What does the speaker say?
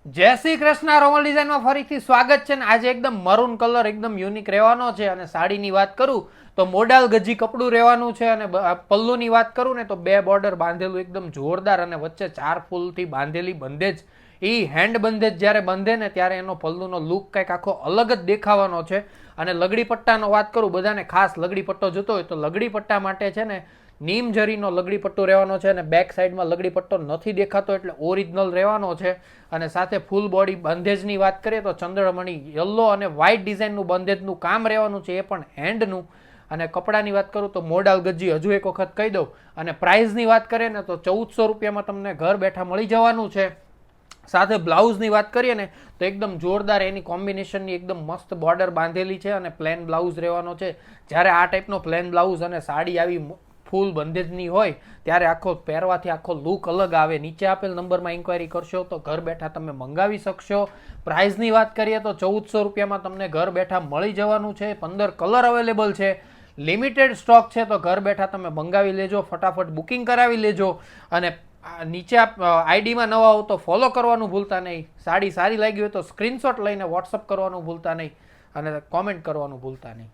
જય શ્રી કૃષ્ણ. રોમલ ડિઝાઇનમાં ફરીથી સ્વાગત છે ને આજે એકદમ મરૂન કલર એકદમ યુનિક રહેવાનો છે. અને સાડીની વાત કરું તો મોડાલ ગજી કપડું રહેવાનું છે. અને પલ્લુની વાત કરું ને તો બે બોર્ડર બાંધેલું એકદમ જોરદાર અને વચ્ચે 4 ફૂલથી બાંધેલી બંધેજ. એ હેન્ડ બંધેજ જ્યારે બંધે ને ત્યારે એનો પલ્લુનો લુક કંઈક આખો અલગ જ દેખાવાનો છે. અને લગડી પટ્ટાનો વાત કરું, બધાને ખાસ લગડી પટ્ટો જોતો હોય તો લગડી પટ્ટા માટે છે ને નીમ જરીનો લગડી પટ્ટો રહેવાનો છે. અને બેક સાઈડમાં લગડી પટ્ટો નથી દેખાતો એટલે ઓરિજિનલ રહેવાનો છે. અને સાથે ફૂલ બોડી બંધેજની વાત કરીએ તો ચંદ્રમણી યલો અને વ્હાઇટ ડિઝાઇનનું બંધેજનું કામ રહેવાનું છે, એ પણ હેન્ડનું. અને કપડાની વાત કરું તો મોડાલ ગજી હજુ એક વખત કહી દઉં. અને પ્રાઇઝની વાત કરીએ ને તો 1400 રૂપિયામાં તમને ઘર બેઠા મળી જવાનું છે. સાથે બ્લાઉઝની વાત કરીએ ને તો એકદમ જોરદાર એની કોમ્બિનેશનની એકદમ મસ્ત બોર્ડર બાંધેલી છે અને પ્લેન બ્લાઉઝ રહેવાનો છે. જ્યારે આ ટાઈપનો પ્લેન બ્લાઉઝ અને સાડી આવી ફૂલ બંધેજની હોય ત્યારે આખો પહેરવાથી આખો લુક અલગ આવે. નીચે આપેલ નંબરમાં ઇન્ક્વાયરી કરશો તો ઘર બેઠા તમે મંગાવી શકશો. પ્રાઇઝની વાત કરીએ તો 1400 રૂપિયામાં તમને ઘર બેઠા મળી જવાનું છે. 15 કલર અવેલેબલ છે, લિમિટેડ સ્ટોક છે, તો ઘર બેઠા તમે મંગાવી લેજો, ફટાફટ બુકિંગ કરાવી લેજો. અને નીચે આઈડીમાં નવા હો તો ફોલો કરવાનું ભૂલતા નહીં. સાડી સારી લાગી હોય તો સ્ક્રીનશોટ લઈને વોટ્સઅપ કરવાનું ભૂલતા નહીં અને કોમેન્ટ કરવાનું ભૂલતા નહીં.